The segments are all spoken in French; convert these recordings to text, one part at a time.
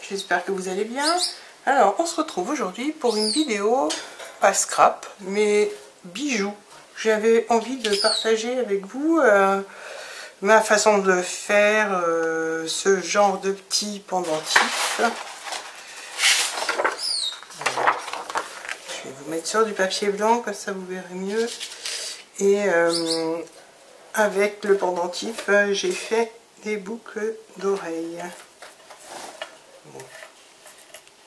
j'espère que vous allez bien. Alors on se retrouve aujourd'hui pour une vidéo, pas scrap, mais bijoux. J'avais envie de partager avec vous ma façon de faire ce genre de petits pendentifs. Je vais vous mettre sur du papier blanc, comme ça vous verrez mieux. Et avec le pendentif, j'ai fait des boucles d'oreilles. Bon.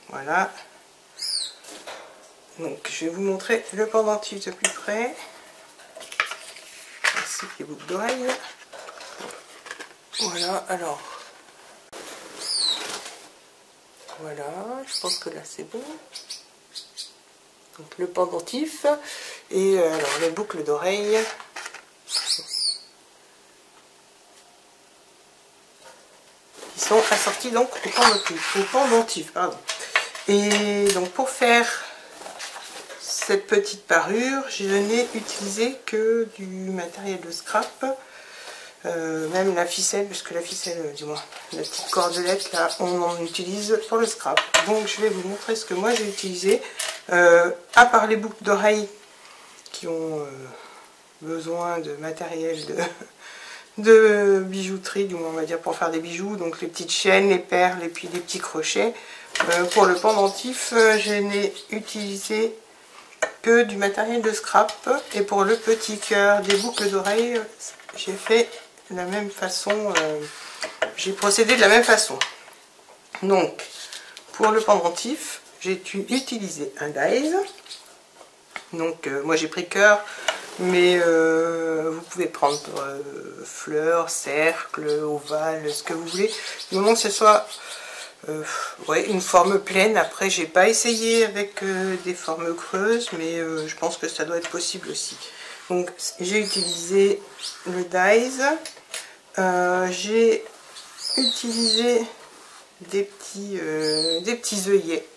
Voilà. Donc je vais vous montrer le pendentif de plus près. Ainsi que les boucles d'oreilles. Voilà, alors. Voilà, je pense que là c'est bon. Donc le pendentif et alors les boucles d'oreilles. Qui sont assorties donc au pendentif, pardon. Et donc pour faire cette petite parure, je n'ai utilisé que du matériel de scrap, même la ficelle, puisque la ficelle, du moins la petite cordelette là, on en utilise pour le scrap. Donc je vais vous montrer ce que moi j'ai utilisé, à part les boucles d'oreilles qui ont besoin de matériel de bijouterie, du moins on va dire pour faire des bijoux, donc les petites chaînes, les perles et puis les petits crochets. Pour le pendentif, je n'ai utilisé que du matériel de scrap, et pour le petit cœur des boucles d'oreilles, j'ai fait la même façon, j'ai procédé de la même façon. Donc pour le pendentif, j'ai utilisé un dies. Donc moi j'ai pris cœur, mais vous pouvez prendre fleurs, cercle, ovale, ce que vous voulez, du moment que ce soit ouais, une forme pleine. Après j'ai pas essayé avec des formes creuses, mais je pense que ça doit être possible aussi. Donc j'ai utilisé le dies, j'ai utilisé des petits œillets.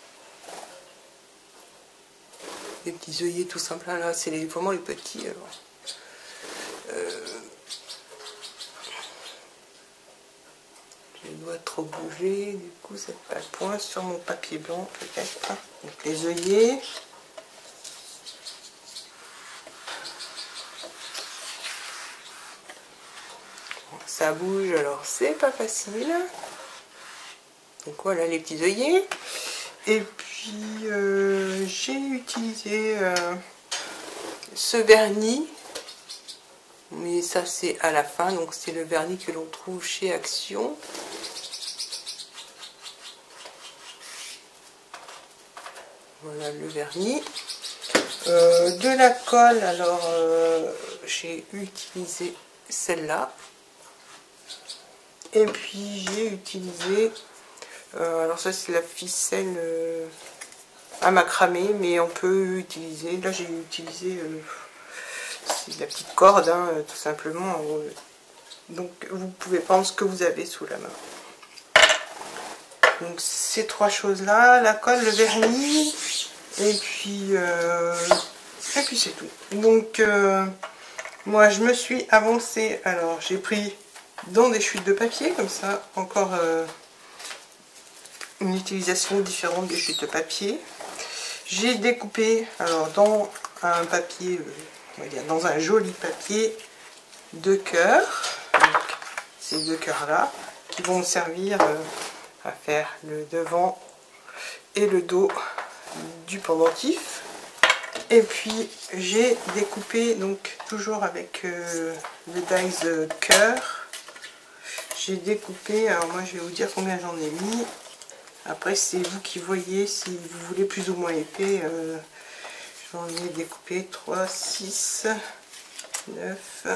Des petits œillets tout simples, là c'est vraiment les petits. Alors. Je dois trop bouger, du coup ça fait un point sur mon papier blanc peut-être. Donc les œillets. Ça bouge, alors c'est pas facile. Donc voilà les petits œillets. Et puis j'ai utilisé ce vernis, mais ça c'est à la fin, donc c'est le vernis que l'on trouve chez Action. Voilà le vernis. De la colle, alors j'ai utilisé celle-là. Et puis j'ai utilisé, alors ça c'est la ficelle à macramé, mais on peut utiliser, là j'ai utilisé de la petite corde, hein, tout simplement. Donc vous pouvez prendre ce que vous avez sous la main. Donc ces trois choses là, la colle, le vernis, et puis c'est tout. Donc moi je me suis avancée, alors j'ai pris dans des chutes de papier, comme ça encore une utilisation différente des chutes de papier. J'ai découpé alors dans un papier, on va dire dans un joli papier, deux cœurs. Donc ces deux cœurs là qui vont me servir à faire le devant et le dos du pendentif. Et puis j'ai découpé, donc toujours avec le dies cœur, j'ai découpé, alors moi je vais vous dire combien j'en ai mis. Après c'est vous qui voyez, si vous voulez plus ou moins épais. J'en ai découpé 3, 6, 9,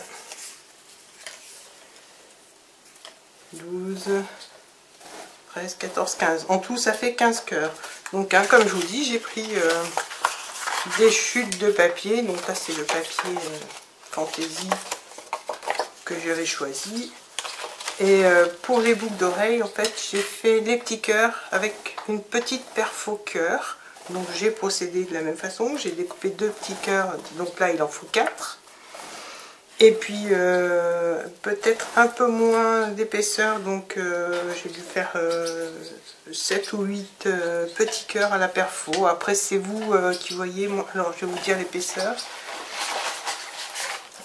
12, 13, 14, 15. En tout ça fait 15 cœurs. Donc hein, comme je vous dis, j'ai pris des chutes de papier. Donc là c'est le papier Fantaisie que j'avais choisi. Et pour les boucles d'oreilles, en fait, j'ai fait les petits cœurs avec une petite perfo cœur. Donc j'ai procédé de la même façon. J'ai découpé deux petits cœurs, donc là il en faut 4. Et puis peut-être un peu moins d'épaisseur, donc j'ai dû faire 7 ou 8 petits cœurs à la perfo. Après c'est vous qui voyez. Moi, alors je vais vous dire l'épaisseur.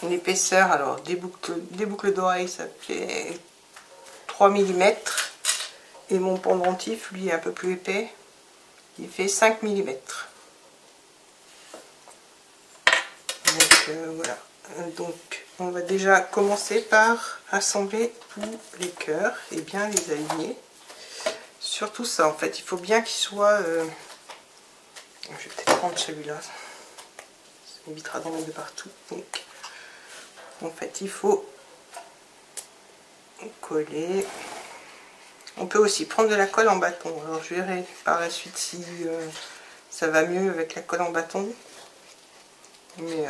L'épaisseur, alors des boucles d'oreilles, ça fait 3 mm. Et mon pendentif, lui, est un peu plus épais. Il fait 5 mm. Donc voilà. Donc on va déjà commencer par assembler tous les cœurs et bien les aligner. Surtout ça, en fait, il faut bien qu'il soit... Je vais peut-être prendre celui-là. Ça m'évitera d'en mettre de partout. Donc, en fait, il faut coller. On peut aussi prendre de la colle en bâton. Alors je verrai par la suite si ça va mieux avec la colle en bâton. Mais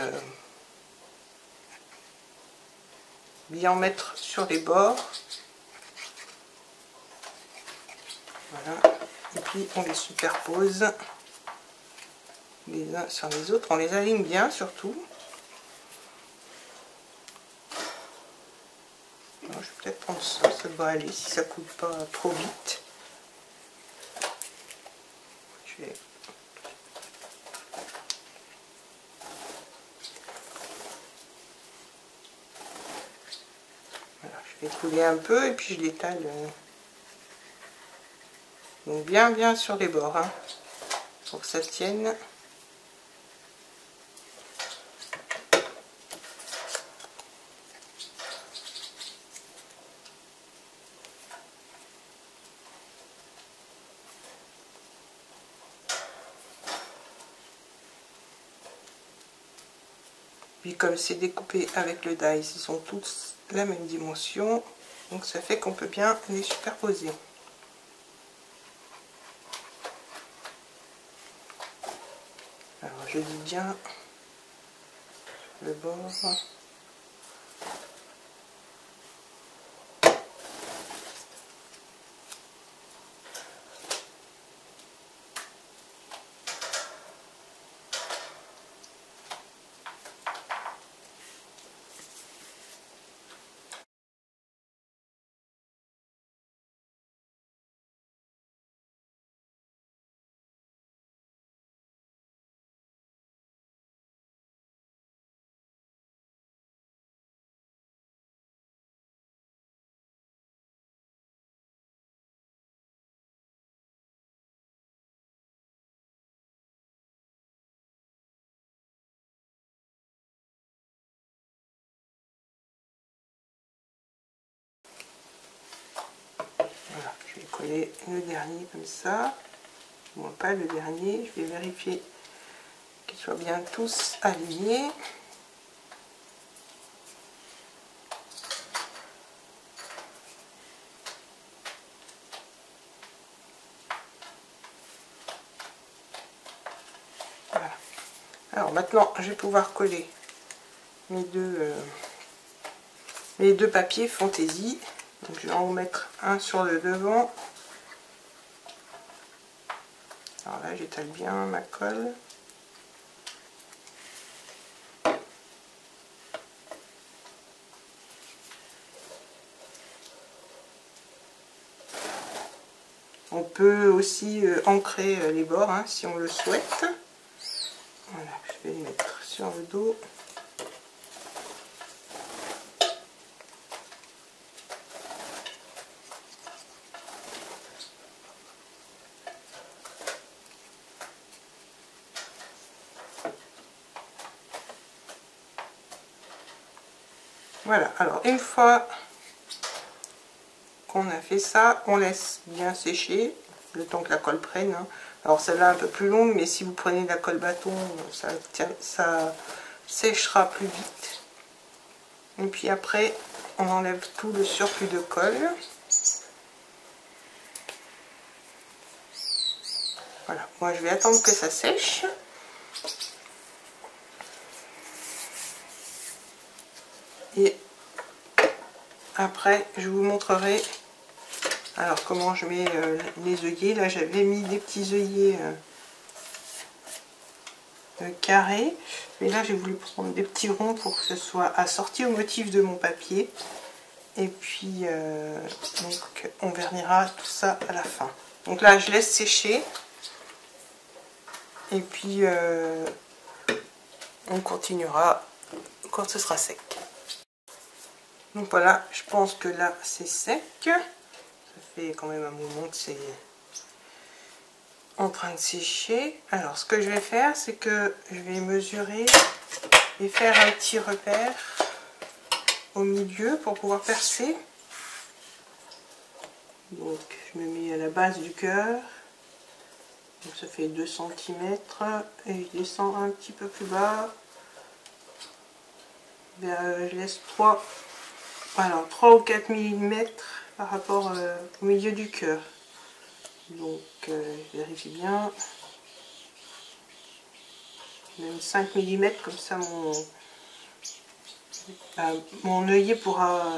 bien en mettre sur les bords. Voilà. Et puis on les superpose les uns sur les autres. On les aligne bien surtout. Alors, je vais peut-être prendre ça, ça devrait aller si ça ne coule pas trop vite. Je vais... Voilà, je vais couler un peu et puis je l'étale. Donc bien sur les bords, hein, pour que ça tienne. Puis comme c'est découpé avec le dies, ils sont tous la même dimension, donc ça fait qu'on peut bien les superposer. Alors je dis bien le bord. Voilà, je vais coller le dernier comme ça. Bon, pas le dernier, je vais vérifier qu'ils soient bien tous alignés. Voilà. Alors maintenant, je vais pouvoir coller mes deux papiers fantaisie. Donc je vais en mettre un sur le devant. Alors là, j'étale bien ma colle. On peut aussi ancrer les bords, hein, si on le souhaite. Voilà, je vais les mettre sur le dos. Voilà, alors une fois qu'on a fait ça, on laisse bien sécher le temps que la colle prenne, hein. Alors celle-là un peu plus longue, mais si vous prenez de la colle bâton, ça séchera plus vite. Et puis après, on enlève tout le surplus de colle. Voilà, moi je vais attendre que ça sèche. Et après, je vous montrerai alors comment je mets les œillets. Là, j'avais mis des petits œillets carrés. Mais là j'ai voulu prendre des petits ronds pour que ce soit assorti au motif de mon papier. Et puis donc on vernira tout ça à la fin. Donc là je laisse sécher. Et puis on continuera quand ce sera sec. Donc voilà, je pense que là c'est sec. Ça fait quand même un moment que c'est en train de sécher. Alors ce que je vais faire, c'est que je vais mesurer et faire un petit repère au milieu pour pouvoir percer. Donc je me mets à la base du cœur. Donc ça fait 2 cm et je descends un petit peu plus bas. Je laisse 3 ou 4 mm par rapport au milieu du cœur. Donc je vérifie bien. Même 5 mm, comme ça mon œillet pourra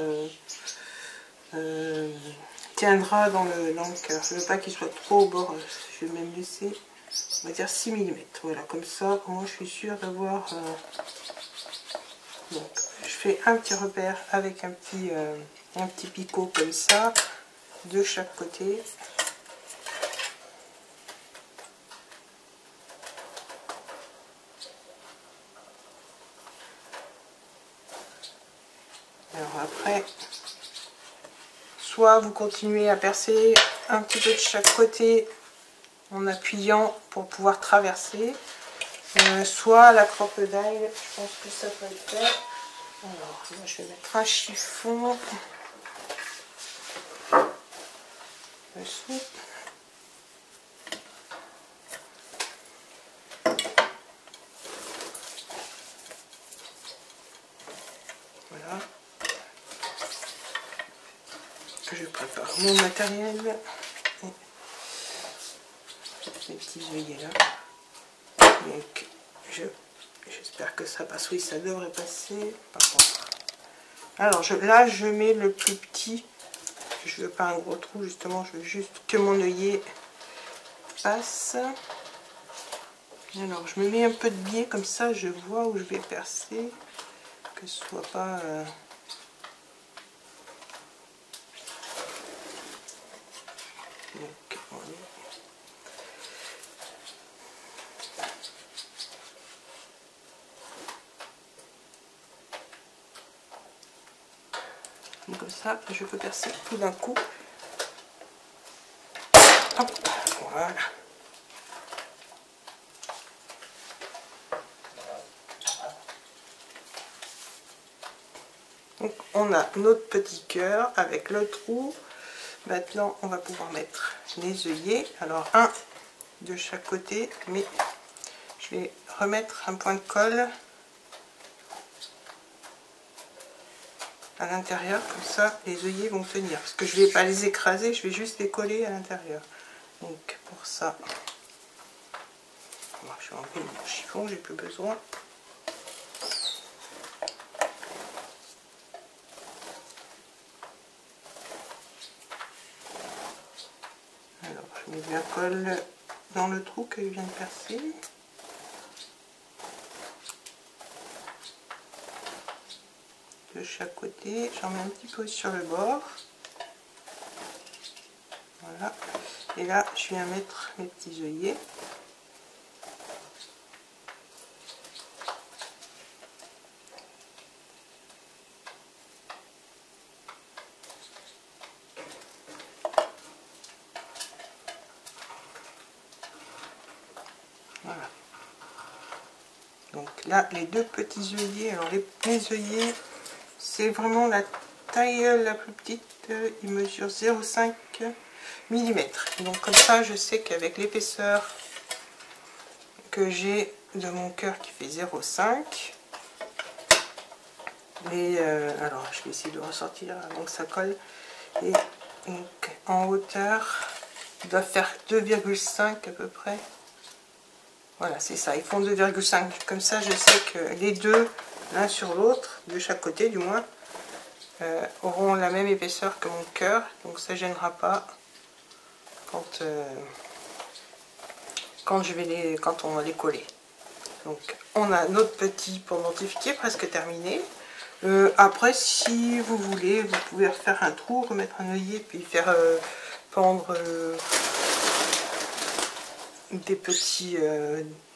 tiendra dans le cœur. Je ne veux pas qu'il soit trop au bord, je vais même laisser, on va dire 6 mm. Voilà, comme ça, moi je suis sûre d'avoir... Donc, je fais un petit repère avec un petit picot comme ça, de chaque côté. Alors après, soit vous continuez à percer un petit peu de chaque côté en appuyant pour pouvoir traverser, soit la crocodile, je pense que ça peut le faire. Alors, moi je vais mettre un chiffon dessous. Voilà. Je prépare mon matériel. Les petits œillets là. Donc, j'espère que ça passe. Oui, ça devrait passer. Par contre. Alors, là, je mets le plus petit. Je veux pas un gros trou, justement. Je veux juste que mon œillet passe. Alors, je me mets un peu de biais, comme ça, je vois où je vais percer. Que ce soit pas... Donc, voilà. Donc, comme ça, je peux percer tout d'un coup. Hop, voilà. Donc, on a notre petit cœur avec le trou. Maintenant, on va pouvoir mettre les œillets. Alors, un de chaque côté, mais je vais remettre un point de colle à l'intérieur, comme ça les œillets vont tenir. Parce que je ne vais pas les écraser, je vais juste les coller à l'intérieur. Donc, pour ça, je vais enlever mon chiffon, j'ai plus besoin. Alors, je mets bien colle dans le trou que je viens de percer. De chaque côté, j'en mets un petit peu sur le bord. Voilà. Et là, je viens mettre mes petits œillets. Voilà. Donc là, les deux petits œillets, alors les œillets, c'est vraiment la taille la plus petite, il mesure 0,5 mm. Donc comme ça, je sais qu'avec l'épaisseur que j'ai de mon cœur qui fait 0,5, alors je vais essayer de ressortir avant que ça colle, et donc en hauteur, ils doivent faire 2,5 à peu près. Voilà, c'est ça, ils font 2,5. Comme ça, je sais que les deux, l'un sur l'autre, de chaque côté du moins, auront la même épaisseur que mon cœur. Donc ça ne gênera pas quand on va les coller. Donc on a notre petit pendentif qui est presque terminé. Après, si vous voulez, vous pouvez refaire un trou, remettre un œillet, puis faire pendre des petits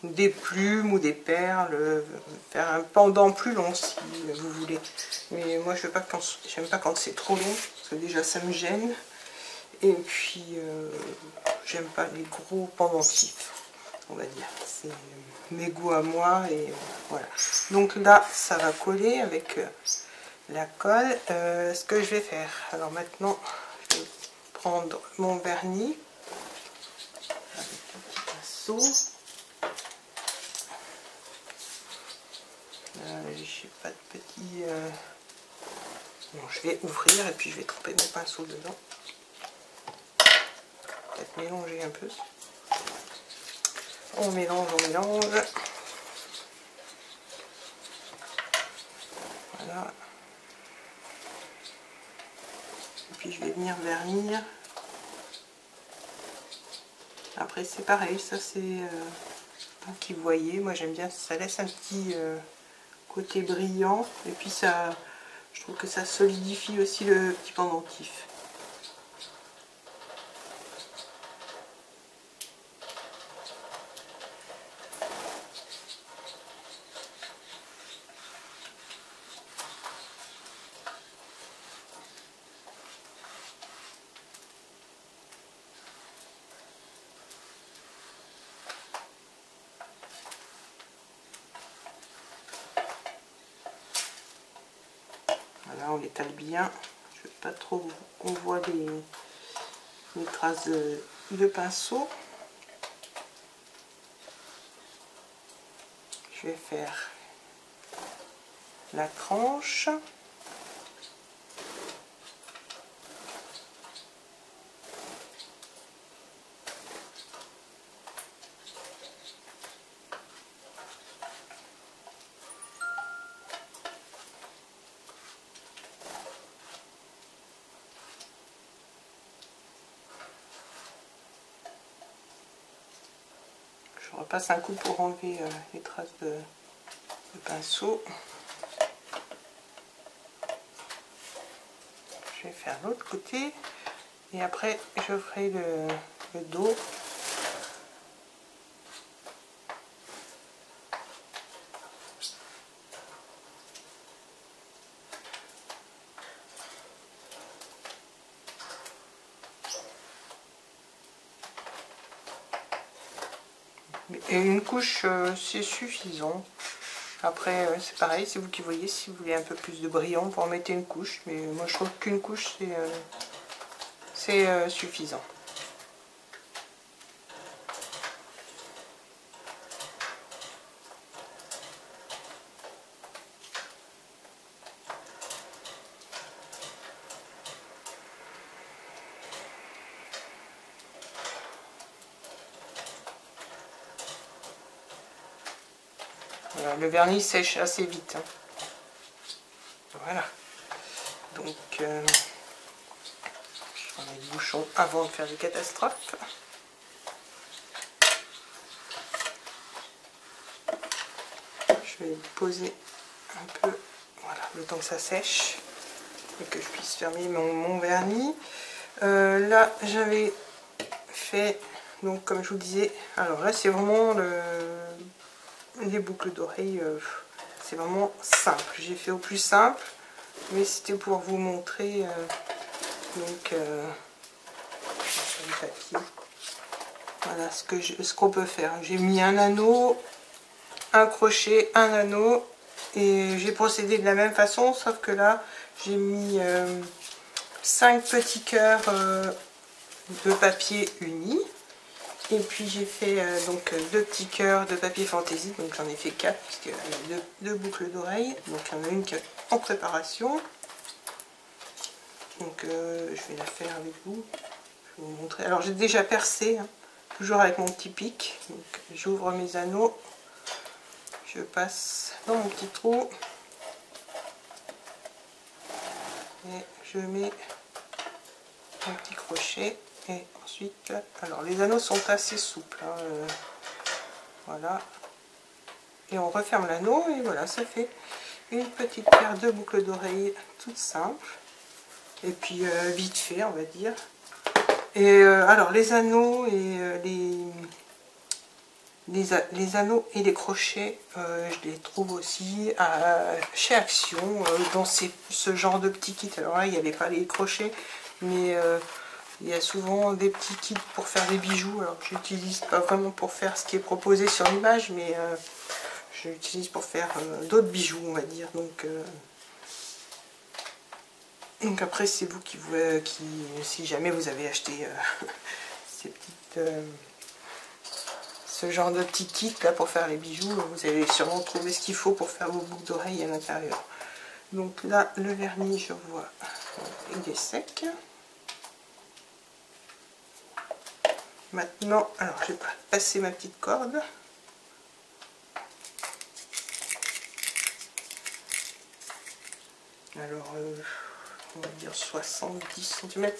des plumes ou des perles, faire un pendant plus long si vous voulez. Mais moi je veux pas quand j'aime pas quand c'est trop long, parce que déjà ça me gêne. Et puis j'aime pas les gros pendentifs, on va dire. C'est mes goûts à moi et voilà. Donc là ça va coller avec la colle. Ce que je vais faire, alors maintenant je vais prendre mon vernis avec un petit pinceau. J'ai pas de petit bon, je vais ouvrir et puis je vais tremper mon pinceau dedans, peut-être mélanger un peu. On mélange, voilà. Et puis je vais venir vernir. Après c'est pareil, ça c'est vous qui voyez. Moi j'aime bien, ça laisse un petit côté brillant. Et puis ça, je trouve que ça solidifie aussi le petit pendentif. Voilà, on l'étale bien. Je veux pas trop qu'on voit les traces de pinceau. Je vais faire la tranche. Je repasse un coup pour enlever les traces de pinceau. Je vais faire l'autre côté et après je ferai le dos. Et une couche c'est suffisant. Après c'est pareil, c'est vous qui voyez, si vous voulez un peu plus de brillant, vous en mettez une couche, mais moi je trouve qu'une couche c'est suffisant. Voilà, le vernis sèche assez vite. Hein. Voilà. Donc, je remets le bouchon avant de faire des catastrophes. Je vais poser un peu, voilà, le temps que ça sèche et que je puisse fermer mon vernis. Là, j'avais fait, donc comme je vous disais, alors là c'est vraiment les boucles d'oreilles, c'est vraiment simple. J'ai fait au plus simple, mais c'était pour vous montrer donc sur le papier. Voilà ce qu'on peut faire. J'ai mis un anneau, un crochet, un anneau, et j'ai procédé de la même façon, sauf que là j'ai mis 5 petits cœurs de papier uni. Et puis j'ai fait donc 2 petits cœurs de papier fantaisie, donc j'en ai fait 4 puisqu'il y a deux boucles d'oreilles, donc il y en a une qui est en préparation. Donc je vais la faire avec vous, je vais vous montrer. Alors j'ai déjà percé, hein, toujours avec mon petit pic, donc j'ouvre mes anneaux, je passe dans mon petit trou et je mets un petit crochet. Et ensuite, alors les anneaux sont assez souples, hein, voilà. et on referme l'anneau et voilà, ça fait une petite paire de boucles d'oreilles toute simple et puis vite fait on va dire. Et alors les anneaux et les anneaux et les crochets, je les trouve aussi chez Action dans ce genre de petits kits. Alors là il n'y avait pas les crochets, mais il y a souvent des petits kits pour faire des bijoux. Alors j'utilise pas vraiment pour faire ce qui est proposé sur l'image, mais je l'utilise pour faire d'autres bijoux on va dire. Donc après c'est vous qui si jamais vous avez acheté ces petites ce genre de petits kits là pour faire les bijoux, vous allez sûrement trouver ce qu'il faut pour faire vos boucles d'oreilles à l'intérieur. Donc là le vernis je vois il est sec. Maintenant alors je vais passer ma petite corde. Alors on va dire 70 cm.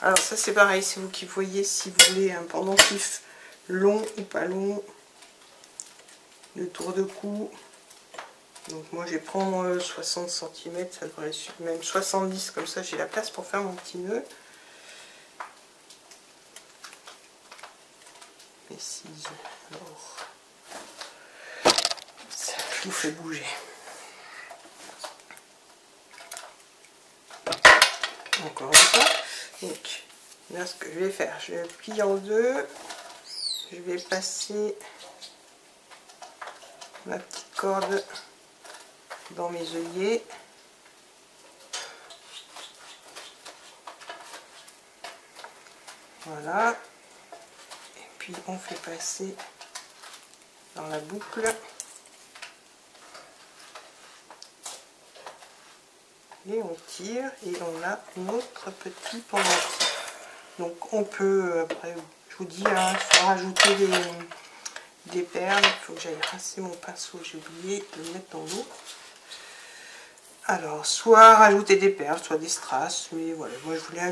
Alors ça c'est pareil, c'est vous qui voyez si vous voulez un pendentif long ou pas long, le tour de cou. Donc moi je vais prendre 60 cm, ça devrait être même 70, comme ça j'ai la place pour faire mon petit nœud. Et si alors ça, je vous fais bouger. Encore une fois. Donc là ce que je vais faire, je vais plier en deux, je vais passer ma petite corde dans mes œillets. Voilà. Et puis on fait passer dans la boucle. Et on tire et on a notre petit pendentif. Donc on peut, après je vous dis, hein, soit rajouter des perles. Il faut que j'aille rincer mon pinceau, j'ai oublié de le mettre dans l'eau. Alors soit rajouter des perles, soit des strass, mais voilà, moi je voulais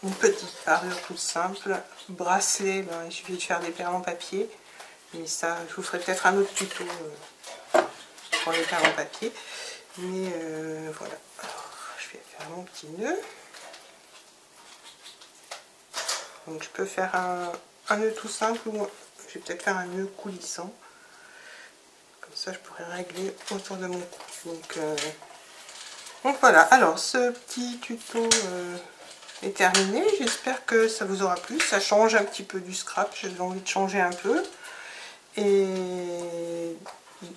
une petite parure toute simple. Bracelet, ben, je vais faire des perles en papier, mais ça je vous ferai peut-être un autre tuto pour les perles en papier. Mais voilà, alors je vais faire mon petit nœud. Donc je peux faire un nœud tout simple ou je vais peut-être faire un nœud coulissant. Comme ça je pourrais régler autour de mon cou. Donc voilà, alors ce petit tuto est terminé. J'espère que ça vous aura plu. Ça change un petit peu du scrap, j'avais envie de changer un peu.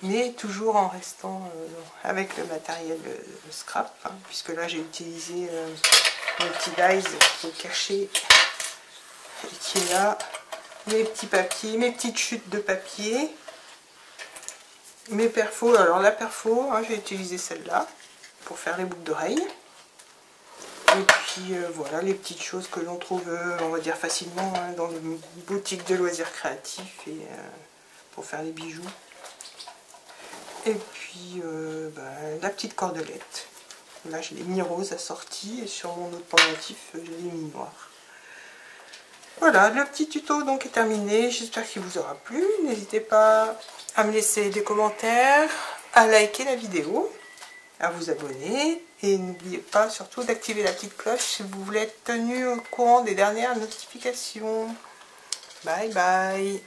Mais toujours en restant avec le matériel scrap, hein, puisque là j'ai utilisé mon petit dies qui est caché et qui est là, mes petits papiers, mes petites chutes de papier, mes perfos. Alors la perfo, hein, j'ai utilisé celle-là pour faire les boucles d'oreilles. Et puis voilà les petites choses que l'on trouve, on va dire facilement, hein, dans les boutiques de loisirs créatifs et pour faire les bijoux. Et puis la petite cordelette. Là je l'ai mis rose assortie et sur mon autre pendentif je l'ai mis noir. Voilà, le petit tuto donc est terminé. J'espère qu'il vous aura plu. N'hésitez pas à me laisser des commentaires, à liker la vidéo, à vous abonner et n'oubliez pas surtout d'activer la petite cloche si vous voulez être tenu au courant des dernières notifications. Bye bye.